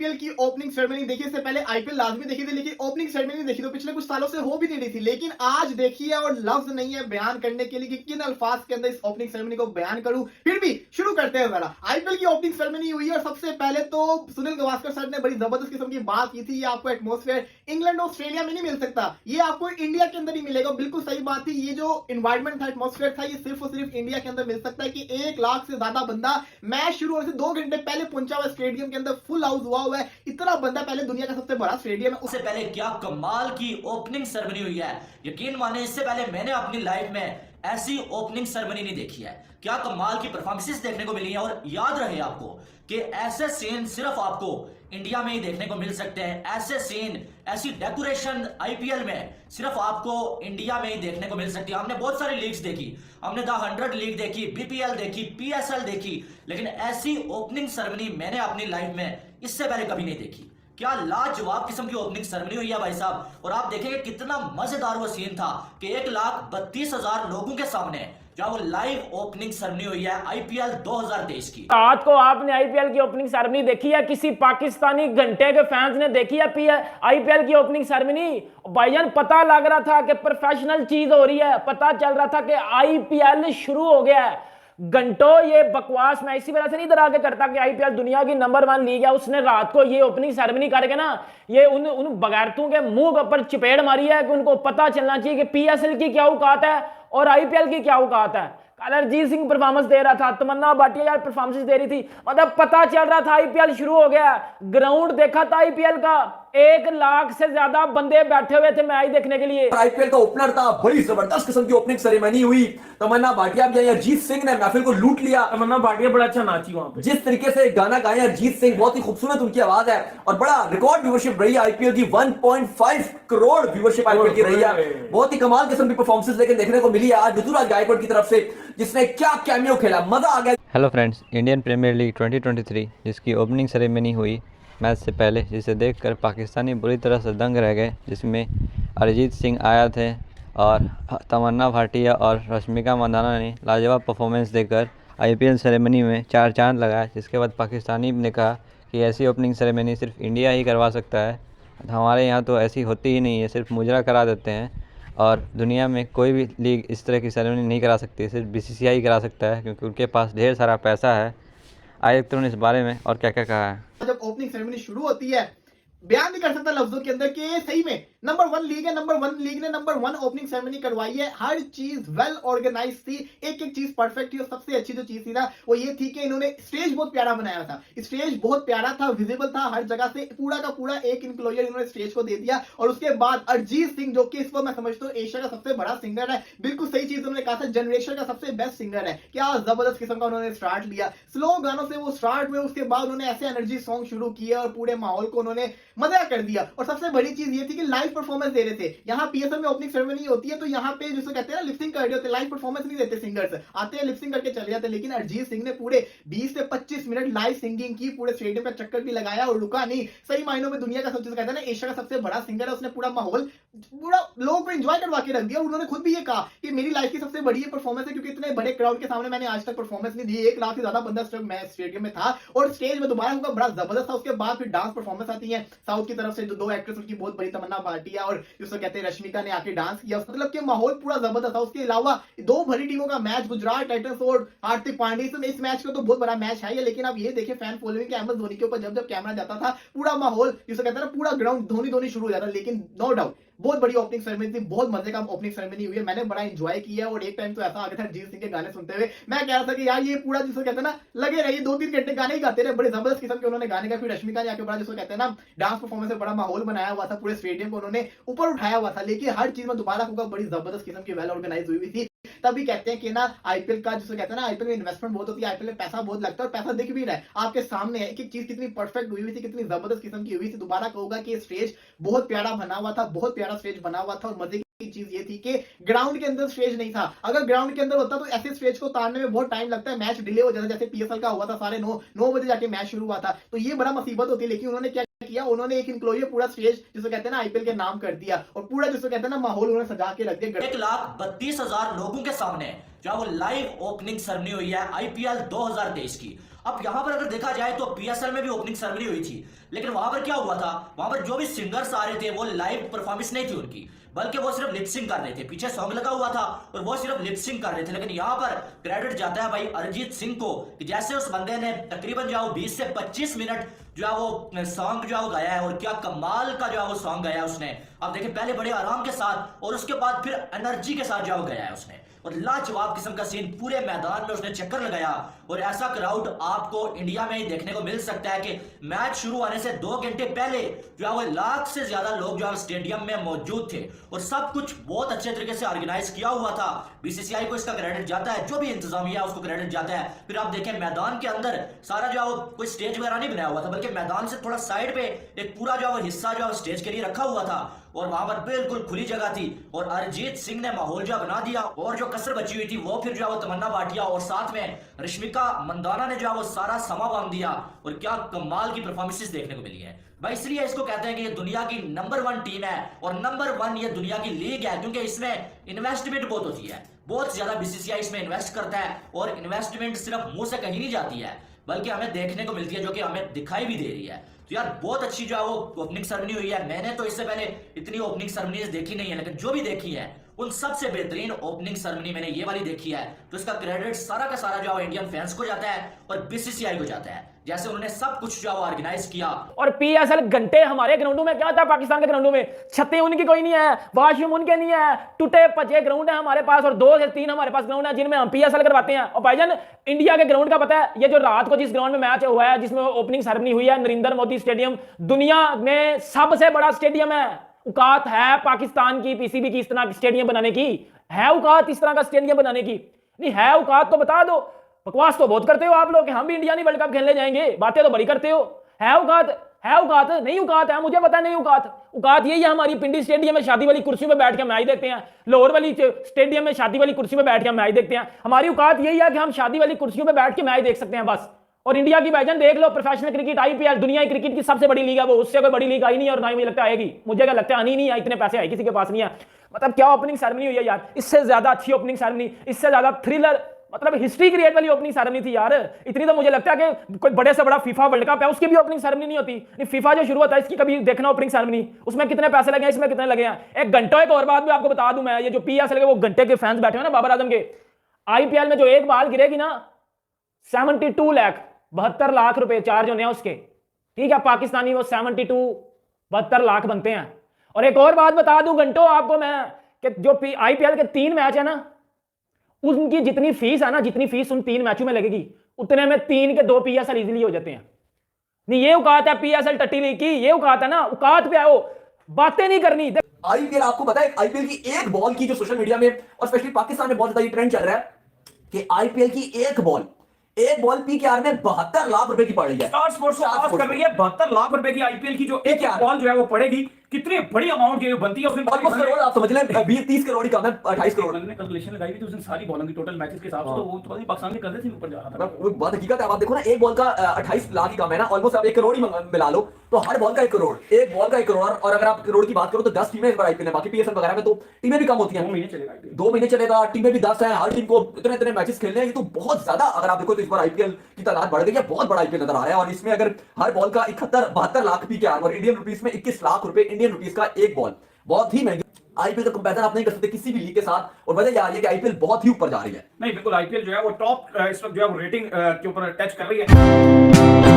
IPL की opening ceremony देखी, इससे पहले आईपीएल लाजमी देखी थी, लेकिन ओपनिंग सेरेमनी देखी तो पिछले कुछ सालों से हो भी नहीं रही थी। लेकिन आज देखिए, और लफ्ज नहीं है बयान करने के लिए कि किन अल्फाज के अंदर इस ओपनिंग सेरेमनी को बयान करूं। फिर भी शुरू करते हैं जरा। आईपीएल की ओपनिंग सेरेमनी हुई और सबसे पहले तो सुनील गावस्कर सर ने बड़ी जबरदस्त किस्म की बात की थी। ये आपको एटमॉस्फेयर इंग्लैंड और ऑस्ट्रेलिया में नहीं मिल सकता, ये आपको इंडिया के अंदर ही मिलेगा। बिल्कुल सही बात थी। ये जो एनवायरमेंट था, एटमॉस्फेयर था, ये सिर्फ और सिर्फ इंडिया के अंदर मिल सकता है कि 1 लाख से ज्यादा बंदा मैच शुरू होने से 2 घंटे पहले पहुंचा हुआ स्टेडियम के अंदर, फुल हाउस हुआ है। इतना बंदा पहले दुनिया का सबसे बड़ा स्टेडियम है। उससे पहले क्या कमाल की ओपनिंग सेरेमनी हुई है। यकीन माने, इससे पहले मैंने अपनी लाइफ में ऐसी ओपनिंग सेरेमनी नहीं देखी है। क्या कमाल की परफॉर्मेंसेस देखने को मिली है। और याद रहे आपको कि ऐसे सीन सिर्फ आपको इंडिया में ही देखने को मिल सकते हैं। ऐसे सीन, ऐसी डेकोरेशन आईपीएल में सिर्फ आपको इंडिया में ही देखने को मिल सकती है। हमने बहुत सारी लीग्स देखी, हमने द 100 लीग देखी, बीपीएल देखी, पीएसएल देखी, लेकिन ऐसी ओपनिंग सेरेमनी मैंने अपनी लाइफ में इससे पहले कभी नहीं देखी। क्या लाजवाब किस्म की ओपनिंग सेरेमनी हुई है भाई साहब। और आप देखेंगे कितना मजेदार वो सीन था कि 1,32,000 लोगों के सामने जहां वो लाइव ओपनिंग सेरेमनी हुई है आईपीएल 2023 की। रात को आपने आईपीएल की ओपनिंग सेरेमनी देखी है? किसी पाकिस्तानी घंटे के फैंस ने देखी है आईपीएल की ओपनिंग सेरेमनी? भाईजान, पता लग रहा था कि प्रोफेशनल चीज हो रही है, पता चल रहा था कि आईपीएल शुरू हो गया है। घंटों ये बकवास मैं इसी वजह से नहीं डरा के करता कि आईपीएल दुनिया की नंबर 1 लीग है। उसने रात को ये ओपनिंग सेरेमनी करके ना, ये उन बगैरतों के मुंह के ऊपर चपेड़ मारी है कि उनको पता चलना चाहिए कि पीएसएल की क्या औकात है और आईपीएल की क्या औकात है। कल अरिजीत सिंह परफॉर्मेंस दे रहा था, तमन्ना भाटिया यार परफॉर्मेंस दे रही थी, मतलब पता चल रहा था आईपीएल शुरू हो गया। ग्राउंड देखा था आईपीएल का, 1 लाख से ज्यादा बंदे बैठे हुए थे मैच देखने के लिए। आईपीएल का ओपनर था, बड़ी जबरदस्त किस्म की ओपनिंग सेरेमनी हुई। तमन्ना भाटिया भी आई, अरिजीत सिंह ने महफिल को लूट लिया। तमन्ना भाटिया बड़ा अच्छा नाची वहां पे। जिस तरीके से गाना गाया अरिजीत सिंह, बहुत ही खूबसूरत उनकी आवाज है और बड़ा रिकॉर्ड व्यूअरशिप रही है आईपीएल की। 1.5 करोड़ व्यूअरशिप आईपीएल की रही है। बहुत ही कमाल किस्म की परफॉर्मेंसेस लेकिन देखने को मिली है आज ऋतुराज गायकवाड़ की तरफ से, जिसने क्या कैमियो खेला, मजा आ गया। Hello friends, Indian Premier League 2023 जिसकी ओपनिंग सेरेमनी हुई मैच से पहले, जिसे देखकर पाकिस्तानी बुरी तरह से दंग रह गए, जिसमें अरिजीत सिंह आया थे और तमन्ना भाटिया और रश्मिका मंदाना ने लाजवाब परफॉर्मेंस देकर आईपीएल सेरेमनी में 4 चांद लगाया। जिसके बाद पाकिस्तानी ने कहा कि ऐसी ओपनिंग सेरेमनी सिर्फ इंडिया ही करवा सकता है, हमारे यहाँ तो ऐसी होती ही नहीं है, सिर्फ मुजरा करा देते हैं और दुनिया में कोई भी लीग इस तरह की सेरेमनी नहीं करा सकती, सिर्फ बीसीसीआई करा सकता है क्योंकि उनके पास ढेर सारा पैसा है। आइए तुमने इस बारे में और क्या क्या कहा है। जब ओपनिंग सेरेमनी शुरू होती है, बयान नहीं कर सकता लफ्जों के अंदर कि सही में नंबर 1 लीग है। नंबर 1 लीग ने नंबर 1 ओपनिंग सेरेमनी करवाई है। हर चीज वेल ऑर्गेनाइज थी, एक एक चीज परफेक्ट थी। और सबसे अच्छी जो चीज थी ना, वो ये थी कि इन्होंने स्टेज बहुत प्यारा बनाया था। स्टेज बहुत प्यारा था, विजिबल था हर जगह से, पूरा का पूरा एक इनक्लोजर इन्होंने स्टेज को दे दिया। और उसके बाद अरिजीत सिंह, जो कि इस वक्त मैं समझता हूँ एशिया का सबसे बड़ा सिंगर है, बिल्कुल सही चीज उन्होंने कहा था, जनरेशन का सबसे बेस्ट सिंगर है। क्या जबरदस्त किस्म का उन्होंने स्टार्ट लिया, स्लो गानों से वो स्टार्ट हुए, उसके बाद उन्होंने ऐसे एनर्जी सॉन्ग शुरू किया और पूरे माहौल को उन्होंने मजा कर दिया। और सबसे बड़ी चीज ये थी कि लाइव परफॉर्मेंस दे रहे थे। यहाँ पीएसएल में ओपनिंग सेरेमनी होती है तो यहाँ पे जिसको कहते हैं ना लिपसिंग कर रहे होते, लाइव परफॉर्मेंस नहीं देते, सिंगर्स आते हैं लिपसिंग करके चले जाते। लेकिन अरिजीत सिंह ने पूरे 20 से 25 मिनट लाइव सिंगिंग की, पूरे स्टेडियम का चक्कर भी लगाया और रुका नहीं। सही मायनों में दुनिया का सबसे कहते हैं ना एशिया का सबसे बड़ा सिंगर है। उसने पूरा माहौल, पूरा लोगों को एंजॉय करवा के रख दिया। उन्होंने खुद भी ये कहा कि मेरी लाइफ की सबसे बड़ी परफॉर्मेंस है, क्योंकि इतने बड़े क्राउड के सामने मैंने आज तक परफॉर्मेंस नहीं दी। 1 लाख से ज्यादा बंदा स्टेडियम में था और स्टेज में दोबारा होगा, बड़ा जबरदस्त था। उसके बाद फिर डांस परफॉर्मेंस आती है साउथ की तरफ से, जो 2 एक्ट्रेस उनकी बहुत बड़ी, तमन्ना भाटिया और जिसको कहते हैं रश्मिका ने आके डांस किया। मतलब कि माहौल पूरा जबरदस्त था। उसके अलावा 2 भरी टीमों का मैच, गुजरात टाइटंस और हार्दिक पांड्या। इस मैच का तो बहुत बड़ा मैच है ये, लेकिन आप ये देखिए फैन फॉलोइंग के एमएस धोनी के ऊपर जब जब कैमरा जाता था, पूरा माहौल जिसको कहते हैं ना, पूरा ग्राउंड धोनी धोनी शुरू हो जाता। लेकिन नो डाउट बहुत बड़ी ओपनिंग सेरेमनी थी, बहुत मजे का ओपनिंग सेरेमनी हुई है। मैंने बड़ा एंजॉय किया और एक टाइम तो ऐसा आ गया था अरिजीत सिंह के गाने सुनते हुए, मैं कह रहा था कि यार ये पूरा जिसको कहते हैं ना, लगे रहिए 2-3 घंटे गाने ही गाते रहे। बड़े जबरदस्त किस्म के उन्होंने गाने का। फिर रश्मिका ने आके बड़ा जिसको कहते हैं ना डांस परफॉर्मेंस से बड़ा माहौल बनाया हुआ था, पूरे स्टेडियम को उन्होंने ऊपर उठाया हुआ था। लेकिन हर चीज में दोबारा होगा, बड़ी जबरदस्त किस्म की वेल ऑर्गेनाइज हुई थी। तभी कहते हैं कि ना आईपीएल का जिसको कहते हैं ना, आईपीएल में इन्वेस्टमेंट बहुत होती है, आईपीएल में पैसा बहुत लगता है और पैसा दिख भी रहा है आपके सामने है। एक एक चीज कितनी परफेक्ट हुई थी, कितनी जबरदस्त किस्म की हुई थी। दोबारा कहूंगा कि स्टेज बहुत प्यारा बना हुआ था, बहुत प्यारा स्टेज बना हुआ था। और मजे की चीज ये थी कि ग्राउंड के अंदर स्टेज नहीं था। अगर ग्राउंड के अंदर होता तो ऐसे स्टेज को उतारने में बहुत टाइम लगता है, मैच डिले हो जाता, जैसे पीएसएल का हुआ था, 9:30 बजे जाके मैच शुरू हुआ था, तो ये बड़ा मुसीबत होती है। लेकिन उन्होंने क्या किया, उन्होंने एक इनक्लोजर पूरा स्टेज जिसको कहते हैं ना आईपीएल के नाम कर दिया और पूरा जिसको कहते हैं ना माहौल उन्होंने सजा के रख दिया। 1,32,000 लोगों के सामने जहां वो लाइव ओपनिंग सेरेमनी हुई है आईपीएल 2023 की। अब यहां पर अगर देखा जाए तो पीएसएल में भी ओपनिंग सेरेमनी हुई थी, लेकिन वहां पर क्या हुआ था, वहां पर जो भी सिंगर्स आ रहे थे वो लाइव परफॉर्मेंस नहीं थी उनकी, बल्कि वो सिर्फ लिपसिंग कर रहे थे। पीछे सॉन्ग लगा हुआ था और वो सिर्फ लिपसिंग कर रहे थे। लेकिन यहाँ पर क्रेडिट जाता है भाई अरिजीत सिंह को, कि जैसे उस बंदे ने तकरीबन जो है 20 से 25 मिनट जो है वो सॉन्ग जो है वो गाया है, और क्या कमाल का जो है वो सॉन्ग गाया है उसने। अब देखिए पहले बड़े आराम के साथ और उसके बाद फिर एनर्जी के साथ जो है वो गाया है उसने, और लाजवाब किस्म का सीन, पूरे मैदान में उसने चक्कर लगाया। और ऐसा क्राउड आपको इंडिया में ही देखने को मिल सकता है कि मैच शुरू होने से 2 घंटे पहले जो है वो लाख से ज्यादा लोग जो है स्टेडियम में मौजूद थे, और सब कुछ बहुत अच्छे तरीके से ऑर्गेनाइज किया हुआ था। बीसीसीआई को इसका क्रेडिट जाता है, जो भी इंतजामिया है उसको क्रेडिट जाता है। फिर आप देखें मैदान के अंदर सारा जो है वो कोई स्टेज वगैरह नहीं बनाया हुआ था, बल्कि मैदान से थोड़ा साइड पे एक पूरा जो है वो हिस्सा जो है स्टेज के लिए रखा हुआ था, और वहां पर बिल्कुल खुली जगह थी। और अरिजीत सिंह ने माहौल जो बना दिया, और जो कसर बची हुई थी वो फिर जो है वो तमन्ना भाटिया और साथ में रश्मिका मंदाना ने जो है वो सारा समा बांध दिया, और क्या कमाल की परफॉर्मेंसेस देखने को मिली है भाई। इसलिए इसको कहते हैं कि ये दुनिया की नंबर 1 टीम है, और नंबर 1 ये दुनिया की लीग है, क्योंकि इसमें इन्वेस्टमेंट बहुत होती है, बहुत ज्यादा बीसीसीआई इसमें इन्वेस्ट करता है, और इन्वेस्टमेंट सिर्फ मुंह से कहीं नहीं जाती है, बल्कि हमें देखने को मिलती है, जो कि हमें दिखाई भी दे रही है। तो यार बहुत अच्छी जो है वो ओपनिंग सेरेमनी हुई है। मैंने तो इससे पहले इतनी ओपनिंग सेरेमनीज देखी नहीं है, लेकिन जो भी देखी है उन सबसे बेहतरीन ओपनिंग सेरेमनी मैंने ये वाली देखी है। तो इसका क्रेडिट सारा का सारा जो है इंडियन फैंस को जाता है और बीसीसीआई को जाता है, जैसे उन्होंने सब कुछ जो है वो ऑर्गेनाइज किया। और पीएसएल घंटे हमारे ग्राउंडों में क्या था, पाकिस्तान के ग्राउंडों में छतें उनकी कोई नहीं है, वॉशरूम उनके नहीं है, टूटे पचे ग्राउंड है हमारे पास, और 2 से 3 हमारे पास ग्राउंड है जिनमें हम पीएसएल करवाते हैं। और भाईजान इंडिया के ग्राउंड का पता है, ये जो रात को जिस ग्राउंड में मैच हुआ है, जिसमें ओपनिंग सेरेमनी हुई है, नरेंद्र मोदी स्टेडियम, दुनिया में सबसे बड़ा स्टेडियम है। औकात है पाकिस्तान की पीसीबी की इस तरह की स्टेडियम बनाने की? है औकात इस तरह का स्टेडियम बनाने की? नहीं है औकात तो बता दो। बकवास तो बहुत करते हो आप लोग कि हम भी इंडिया नहीं वर्ल्ड कप खेलने जाएंगे, बातें तो बड़ी करते हो। है औकात? है औकात? नहीं औकात है, मुझे पता नहीं औकात। औकात यही है हमारी पिंडी स्टेडियम में शादी वाली कुर्सी पे बैठ के मैच देखते हैं, लाहौर वाली स्टेडियम में शादी वाली कुर्सी पे बैठ के मैच देखते हैं। हमारी औकात यही है कि हम शादी वाली कुर्सियों पे बैठ के मैच देख सकते हैं बस। और इंडिया की भाईजान देख लो, प्रोफेशनल क्रिकेट आईपीएल दुनिया की क्रिकेट की सबसे बड़ी लीग है वो, उससे कोई बड़ी लीग आई नहीं है, और ना ही मुझे लगता आएगी। मुझे क्या लगता है आनी नहीं है, इतने पैसे आए किसी के पास नहीं है। मतलब क्या ओपनिंग सेरेमनी हुई है यार, इससे ज्यादा अच्छी ओपनिंग सेरेमनी, इससे ज्यादा थ्रिलर, मतलब हिस्ट्री क्रिएट वाली ओपनिंग सेरेमनी थी यार। इतनी तो मुझे लगता है कि कोई बड़े से बड़ा फीफा वर्ल्ड कप है उसकी भी ओपनिंग सेरेमनी नहीं होती। नहीं, फीफा जो शुरू होता है इसकी कभी देखना ओपनिंग सेरेमनी, उसमें कितने पैसे लगे हैं, इसमें कितने लगे हैं। एक घंटों एक और बात भी आपको बता दूं मैं, ये जो पीएसएल के वो घंटे के फैंस बैठे हैं ना बाबर आजम के, आईपीएल में जो एक बाल गिरेगी ना 72 लाख रुपए चार्ज होने हैं उसके, ठीक है पाकिस्तानी, वो 72 लाख बनते हैं। और एक और बात बता दूं घंटों आपको मैं, कि जो आईपीएल के 3 मैच है ना, उनकी जितनी फीस है ना, जितनी फीस उन 3 मैचों में लगेगी, उतने में 3 के 2 पीएसएल इजीली हो जाते हैं। नहीं ये औकात है पीएसएल टट्टी लीग की, ये औकात है ना, औकात पे आओ, बातें नहीं करनी। आईपीएल आपको पता है, आईपीएल की एक बॉल की जो सोशल मीडिया में और स्पेशली पाकिस्तान में बहुत ज्यादा ये ट्रेंड चल रहा है कि आईपीएल की एक बॉल पीकेआर में 72 लाख रुपए की पड़ रही है। स्टार स्पोर्ट्स कर रही है 72 लाख रुपए की आईपीएल की जो एक बॉल जो है वो पड़ेगी, कितनी बड़ी अमाउंट की बनती है उसमें। ऑलमोस्ट करोड़ आप समझ लें, 20-30 करोड़ ही कम है, 28 करोड़। मैंने कैलकुलेशन लगाई थी उस दिन सारी बॉलों की टोटल मैचेस के हिसाब से, तो वो तो पाकिस्तान के कर्जे से ऊपर जा रहा था। वो बात हकीकत है। आप देखो ना, एक बॉल का 28 लाख ही कम है ना, ऑलमोस्ट आप 1 करोड़ ही मिला लो, तो हर बॉल का 1 करोड़, एक बॉल का 1 करोड़। और अगर आप करोड़ की बात करो तो 10 टीमें इस बार आईपीएल है, बाकी पीएसएल वगैरह में तो टीमें भी कम होती हैं। 2 महीने चलेगा, टीमें भी 10 है, हर टीम को इतने मैचेस खेलने हैं, ये तो बहुत ज्यादा। अगर आप देखो तो इस बार आईपीएल की तादाद बढ़ गई है, बहुत बड़ा आईपीएल नजर आ रहा है। और इसमें अगर हर बॉल का 72 लाख पीकेआर और इंडियन रुपीस में 21 लाख रुपए इंडियन रुपीस का एक बॉल, बहुत ही महंगी। आईपीएल का कंपैरिजन आप नहीं कर सकते किसी भी लीग के साथ, और वजह यह आ रही है कि आईपीएल बहुत ही ऊपर जा रही है। नहीं बिल्कुल, आईपीएल जो है वो टॉप इस वक्त जो है वो रेटिंग के ऊपर टच कर रही है।